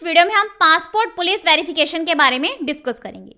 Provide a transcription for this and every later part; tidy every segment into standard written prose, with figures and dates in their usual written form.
Video में हम passport police verification के बारे में डिस्कस करेंगे।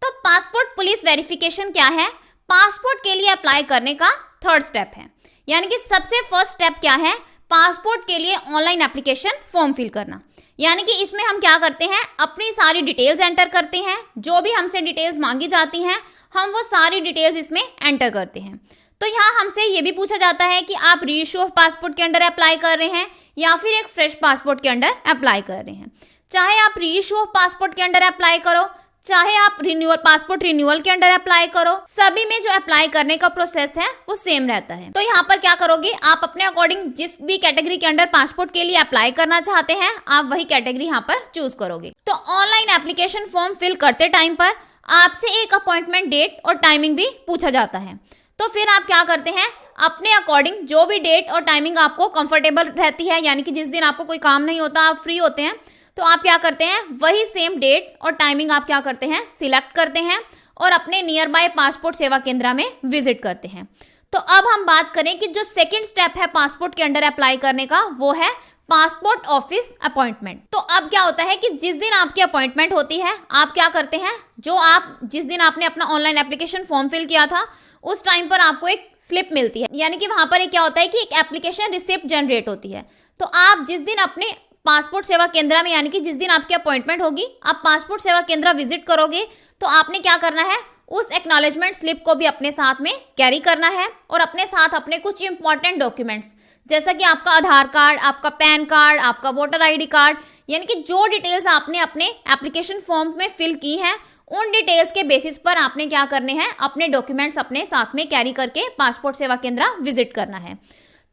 तो पासपोर्ट पुलिस वेरिफिकेशन क्या है? पासपोर्ट के लिए अप्लाई करने का थर्ड स्टेप है, यानी कि सबसे फर्स्ट स्टेप क्या है? पासपोर्ट के लिए ऑनलाइन एप्लीकेशन फॉर्म फिल करना। यानी कि इसमें हम क्या करते हैं, अपनी सारी डिटेल्स एंटर करते हैं, जो भी हमसे डिटेल्स मांगी जाती हैं हम वो सारी डिटेल्स इसमें एंटर करते हैं। तो यहाँ हमसे ये भी पूछा जाता है कि आप रीइश्यू ऑफ पासपोर्ट के अंडर अप्लाई कर रहे हैं या फिर एक फ्रेश पासपोर्ट के अंडर अप्लाई कर रहे हैं। चाहे आप रीइश्यू ऑफ पासपोर्ट के अंडर अप्लाई करो, चाहे आप पासपोर्ट रिन्यूअल के अंडर अप्लाई करो, सभी में जो अप्लाई करने का प्रोसेस है वो सेम रहता है। तो यहाँ पर क्या करोगे, आप अपने अकॉर्डिंग जिस भी कैटेगरी के अंडर पासपोर्ट के लिए अप्लाई करना चाहते हैं आप वही कैटेगरी यहाँ पर चूज करोगे। तो ऑनलाइन एप्लीकेशन फॉर्म फिल करते टाइम पर आपसे एक अपॉइंटमेंट डेट और टाइमिंग भी पूछा जाता है। तो फिर आप क्या करते हैं, अपने अकॉर्डिंग जो भी डेट और टाइमिंग आपको कंफर्टेबल रहती है, यानी कि जिस दिन आपको कोई काम नहीं होता, आप फ्री होते हैं, तो आप क्या करते हैं वही सेम डेट और टाइमिंग आप क्या करते हैं सिलेक्ट करते हैं और अपने नियर बाय पासपोर्ट सेवा केंद्र में विजिट करते हैं। तो अब हम बात करें कि जो सेकंड स्टेप है पासपोर्ट के अंडर अप्लाई करने का वो है पासपोर्ट ऑफिस अपॉइंटमेंट। तो अब क्या होता है कि जिस दिन आपकी अपॉइंटमेंट होती है आप क्या करते हैं, जो आप जिस दिन आपने अपना ऑनलाइन एप्लीकेशन फॉर्म फिल किया था उस टाइम पर आपको एक स्लिप मिलती है, यानी कि वहां पर एक क्या होता है कि एक एप्लीकेशन रिसिप्ट जनरेट होती है। तो आप जिस दिन अपने पासपोर्ट सेवा केंद्र में, यानी कि जिस दिन आपकी अपॉइंटमेंट होगी आप पासपोर्ट सेवा केंद्र विजिट करोगे तो आपने क्या करना है, उस एक्नॉलेजमेंट स्लिप को भी अपने साथ में कैरी करना है और अपने साथ अपने कुछ इंपॉर्टेंट डॉक्यूमेंट्स जैसा कि आपका आधार कार्ड, आपका पैन कार्ड, आपका वोटर आईडी कार्ड, यानी कि जो डिटेल्स आपने अपने एप्लीकेशन फॉर्म में फिल की हैं उन डिटेल्स के बेसिस पर आपने क्या करने हैं, अपने डॉक्यूमेंट्स अपने साथ में कैरी करके पासपोर्ट सेवा केंद्र विजिट करना है।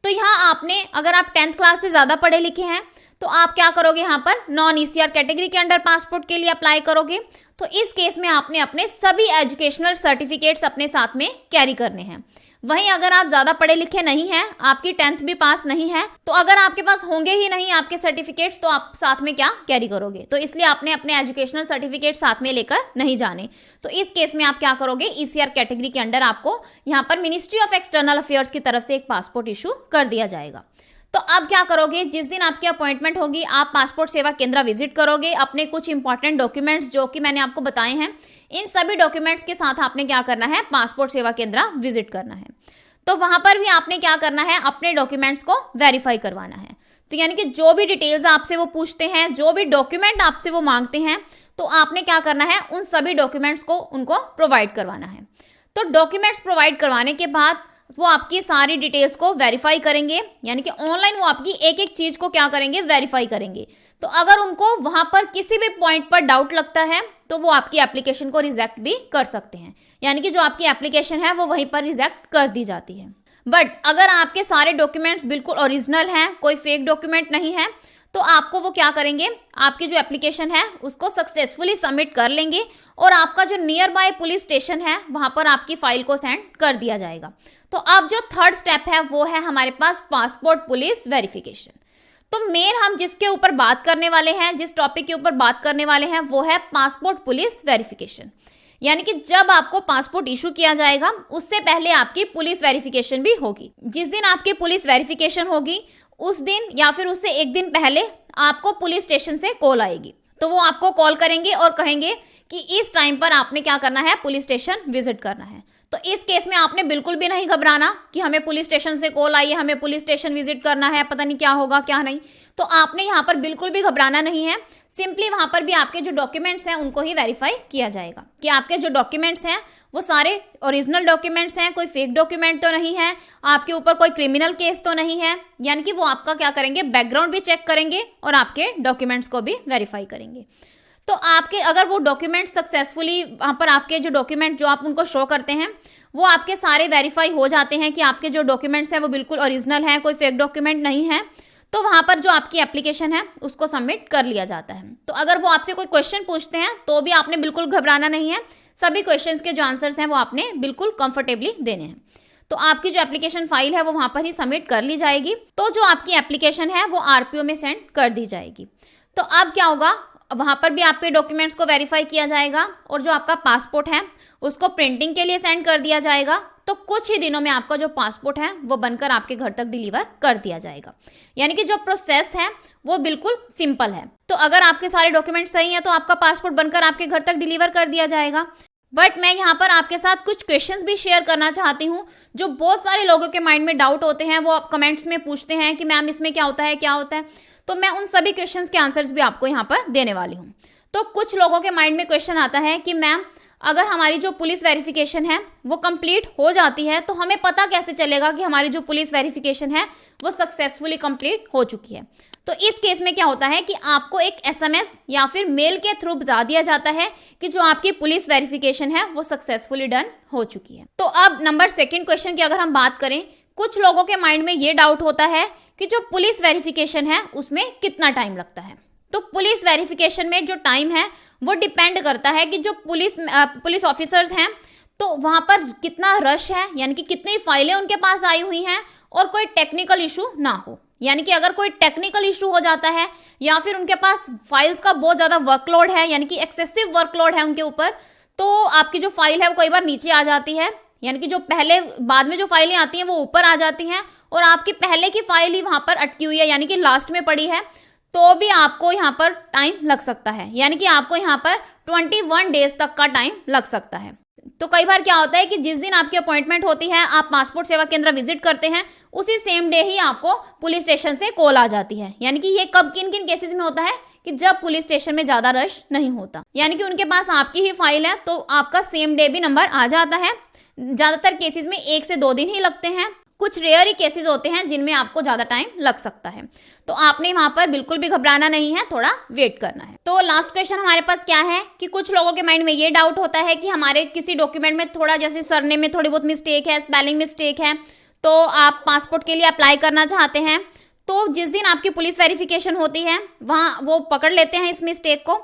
तो यहाँ आपने, अगर आप 10th क्लास से ज़्यादा पढ़े लिखे हैं तो आप क्या करोगे, यहाँ पर नॉन ECR कैटेगरी के अंडर पासपोर्ट के लिए अप्लाई करोगे। तो इस केस में आपने अपने सभी एजुकेशनल सर्टिफिकेट्स अपने साथ में कैरी करने हैं। वहीं अगर आप ज़्यादा पढ़े लिखे नहीं हैं, आपकी 10th भी पास नहीं है, तो अगर आपके पास होंगे ही नहीं आपके सर्टिफिकेट्स तो आप साथ में क्या कैरी करोगे। तो इसलिए आपने अपने एजुकेशनल सर्टिफिकेट साथ में लेकर नहीं जाने। तो इस केस में आप क्या करोगे, ECR कैटेगरी के अंडर आपको यहाँ पर मिनिस्ट्री ऑफ एक्सटर्नल अफेयर्स की तरफ से एक पासपोर्ट इशू कर दिया जाएगा। तो अब क्या करोगे, जिस दिन आपकी अपॉइंटमेंट होगी आप पासपोर्ट सेवा केंद्र विजिट करोगे, अपने कुछ इंपॉर्टेंट डॉक्यूमेंट्स जो कि मैंने आपको बताए हैं इन सभी डॉक्यूमेंट्स के साथ आपने क्या करना है, पासपोर्ट सेवा केंद्र विजिट करना है। तो वहां पर भी आपने क्या करना है, अपने डॉक्यूमेंट्स को वेरीफाई करवाना है। तो यानी कि जो भी डिटेल्स आपसे वो पूछते हैं, जो भी डॉक्यूमेंट आपसे वो मांगते हैं, तो आपने क्या करना है, उन सभी डॉक्यूमेंट्स को उनको प्रोवाइड करवाना है। तो डॉक्यूमेंट्स प्रोवाइड करवाने के बाद वो आपकी सारी डिटेल्स को वेरीफाई करेंगे, यानी कि ऑनलाइन वो आपकी एक एक चीज को क्या करेंगे, वेरीफाई करेंगे। तो अगर उनको वहां पर किसी भी पॉइंट पर डाउट लगता है तो वो आपकी एप्लीकेशन को रिजेक्ट भी कर सकते हैं, यानी कि जो आपकी एप्लीकेशन है वो वहीं पर रिजेक्ट कर दी जाती है। बट अगर आपके सारे डॉक्यूमेंट्स बिल्कुल ओरिजिनल हैं, कोई फेक डॉक्यूमेंट नहीं है, तो आपको वो क्या करेंगे, आपकी जो एप्लीकेशन है उसको सक्सेसफुली सबमिट कर लेंगे और आपका जो नियर बाय पुलिस स्टेशन है वहां पर आपकी फाइल को सेंड कर दिया जाएगा। तो अब जो थर्ड स्टेप है वो है हमारे पास पासपोर्ट पुलिस वेरिफिकेशन। तो मेन हम जिसके ऊपर बात करने वाले हैं, जिस टॉपिक के ऊपर बात करने वाले हैं वो है पासपोर्ट पुलिस वेरिफिकेशन। यानी कि जब आपको पासपोर्ट इशू किया जाएगा उससे पहले आपकी पुलिस वेरिफिकेशन भी होगी। जिस दिन आपकी पुलिस वेरिफिकेशन होगी उस दिन या फिर उससे एक दिन पहले आपको पुलिस स्टेशन से कॉल आएगी। तो वो आपको कॉल करेंगे और कहेंगे कि इस टाइम पर आपने क्या करना है, पुलिस स्टेशन विजिट करना है। तो इस केस में आपने बिल्कुल भी नहीं घबराना कि हमें पुलिस स्टेशन से कॉल आई है, हमें पुलिस स्टेशन विजिट करना है, पता नहीं क्या होगा क्या नहीं। तो आपने यहाँ पर बिल्कुल भी घबराना नहीं है। सिंपली वहाँ पर भी आपके जो डॉक्यूमेंट्स हैं उनको ही वेरीफाई किया जाएगा कि आपके जो डॉक्यूमेंट्स हैं वो सारे ओरिजिनल डॉक्यूमेंट्स हैं, कोई फेक डॉक्यूमेंट तो नहीं है, आपके ऊपर कोई क्रिमिनल केस तो नहीं है। यानी कि वो आपका क्या करेंगे, बैकग्राउंड भी चेक करेंगे और आपके डॉक्यूमेंट्स को भी वेरीफाई करेंगे। तो आपके अगर वो डॉक्यूमेंट सक्सेसफुली वहाँ पर आपके जो डॉक्यूमेंट जो आप उनको शो करते हैं वो आपके सारे वेरीफाई हो जाते हैं कि आपके जो डॉक्यूमेंट्स हैं वो बिल्कुल ओरिजिनल हैं, कोई फेक डॉक्यूमेंट नहीं है, तो वहाँ पर जो आपकी एप्लीकेशन है उसको सबमिट कर लिया जाता है। तो अगर वो आपसे कोई क्वेश्चन पूछते हैं तो भी आपने बिल्कुल घबराना नहीं है, सभी क्वेश्चंस के जो आंसर्स हैं वो आपने बिल्कुल कंफर्टेबली देने हैं। तो आपकी जो एप्लीकेशन फाइल है वो वहाँ पर ही सबमिट कर ली जाएगी। तो जो आपकी एप्लीकेशन है वो RPO में सेंड कर दी जाएगी। तो अब क्या होगा, वहाँ पर भी आपके डॉक्यूमेंट्स को वेरीफाई किया जाएगा और जो आपका पासपोर्ट है उसको प्रिंटिंग के लिए सेंड कर दिया जाएगा। तो कुछ ही दिनों में आपका जो पासपोर्ट है वो बनकर आपके घर तक डिलीवर कर दिया जाएगा। यानी कि जो प्रोसेस है वो बिल्कुल सिंपल है। तो अगर आपके सारे डॉक्यूमेंट सही हैं तो आपका पासपोर्ट बनकर आपके घर तक डिलीवर कर दिया जाएगा। बट मैं यहाँ पर आपके साथ कुछ क्वेश्चंस भी शेयर करना चाहती हूँ जो बहुत सारे लोगों के माइंड में डाउट होते हैं। वो आप कमेंट्स में पूछते हैं कि मैम इसमें क्या होता है, क्या होता है। तो मैं उन सभी क्वेश्चंस के आंसर्स भी आपको यहाँ पर देने वाली हूँ। तो कुछ लोगों के माइंड में क्वेश्चन आता है कि मैम अगर हमारी जो पुलिस वेरिफिकेशन है वो कंप्लीट हो जाती है तो हमें पता कैसे चलेगा कि हमारी जो पुलिस वेरिफिकेशन है वो सक्सेसफुली कंप्लीट हो चुकी है। तो इस केस में क्या होता है कि आपको एक SMS या फिर मेल के थ्रू बता दिया जाता है कि जो आपकी पुलिस वेरिफिकेशन है वो सक्सेसफुली डन हो चुकी है। तो अब नंबर सेकंड क्वेश्चन की अगर हम बात करें, कुछ लोगों के माइंड में ये डाउट होता है कि जो पुलिस वेरिफिकेशन है उसमें कितना टाइम लगता है। तो पुलिस वेरिफिकेशन में जो टाइम है वो डिपेंड करता है कि जो पुलिस ऑफिसर्स हैं तो वहाँ पर कितना रश है, यानी कि कितनी फाइलें उनके पास आई हुई हैं और कोई टेक्निकल इशू ना हो। यानी कि अगर कोई टेक्निकल इशू हो जाता है या फिर उनके पास फाइल्स का बहुत ज़्यादा वर्कलोड है, यानी कि एक्सेसिव वर्कलोड है उनके ऊपर, तो आपकी जो फाइल है वो कई बार नीचे आ जाती है। यानी कि जो पहले बाद में जो फाइलें आती हैं वो ऊपर आ जाती हैं और आपकी पहले की फाइल ही वहाँ पर अटकी हुई है, यानी कि लास्ट में पड़ी है, तो भी आपको यहाँ पर टाइम लग सकता है। यानी कि आपको यहाँ पर 21 डेज तक का टाइम लग सकता है। तो कई बार क्या होता है कि जिस दिन आपकी अपॉइंटमेंट होती है, आप पासपोर्ट सेवा केंद्र विजिट करते हैं, उसी सेम डे ही आपको पुलिस स्टेशन से कॉल आ जाती है। यानी कि ये कब किन किन केसेस में होता है कि जब पुलिस स्टेशन में ज़्यादा रश नहीं होता, यानी कि उनके पास आपकी ही फाइल है तो आपका सेम डे भी नंबर आ जाता है। ज़्यादातर केसेस में 1 से 2 दिन ही लगते हैं। कुछ रेयर ही केसेस होते हैं जिनमें आपको ज़्यादा टाइम लग सकता है। तो आपने वहाँ पर बिल्कुल भी घबराना नहीं है, थोड़ा वेट करना है। तो लास्ट क्वेश्चन हमारे पास क्या है कि कुछ लोगों के माइंड में ये डाउट होता है कि हमारे किसी डॉक्यूमेंट में थोड़ा, जैसे सरनेम में थोड़ी बहुत मिस्टेक है, स्पेलिंग मिस्टेक है, तो आप पासपोर्ट के लिए अप्लाई करना चाहते हैं, तो जिस दिन आपकी पुलिस वेरिफिकेशन होती है वहाँ वो पकड़ लेते हैं इस मिस्टेक को,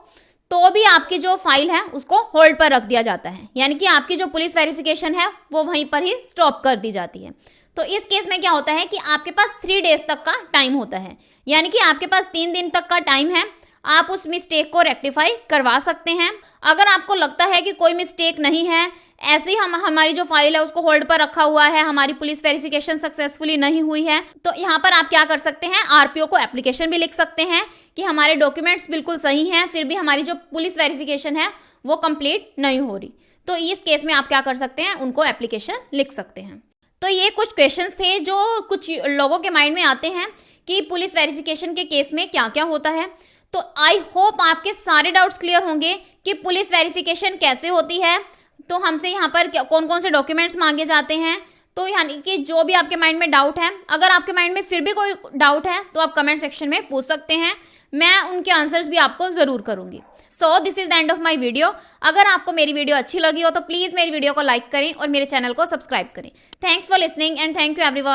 तो भी आपकी जो फाइल है उसको होल्ड पर रख दिया जाता है। यानी कि आपकी जो पुलिस वेरिफिकेशन है वो वहीं पर ही स्टॉप कर दी जाती है। तो इस केस में क्या होता है कि आपके पास 3 डेज तक का टाइम होता है, यानी कि आपके पास 3 दिन तक का टाइम है। आप उस मिस्टेक को रेक्टिफाई करवा सकते हैं। अगर आपको लगता है कि कोई मिस्टेक नहीं है, ऐसे ही हमारी जो फाइल है उसको होल्ड पर रखा हुआ है, हमारी पुलिस वेरिफिकेशन सक्सेसफुली नहीं हुई है, तो यहाँ पर आप क्या कर सकते हैं, RPO को एप्लीकेशन भी लिख सकते हैं कि हमारे डॉक्यूमेंट्स बिल्कुल सही हैं, फिर भी हमारी जो पुलिस वेरिफिकेशन है वो कंप्लीट नहीं हो रही। तो इस केस में आप क्या कर सकते हैं, उनको एप्लीकेशन लिख सकते हैं। तो ये कुछ क्वेश्चंस थे जो कुछ लोगों के माइंड में आते हैं कि पुलिस वेरिफिकेशन के केस में क्या क्या होता है। तो आई होप आपके सारे डाउट्स क्लियर होंगे कि पुलिस वेरिफिकेशन कैसे होती है, तो हमसे यहाँ पर कौन कौन से डॉक्यूमेंट्स मांगे जाते हैं। तो यानी कि जो भी आपके माइंड में डाउट है, अगर आपके माइंड में फिर भी कोई डाउट है तो आप कमेंट सेक्शन में पूछ सकते हैं, मैं उनके आंसर्स भी आपको ज़रूर करूँगी। So this is the end of my video. अगर आपको मेरी वीडियो अच्छी लगी हो तो प्लीज़ मेरी वीडियो को लाइक करें और मेरे चैनल को सब्सक्राइब करें। Thanks for listening and thank you everyone.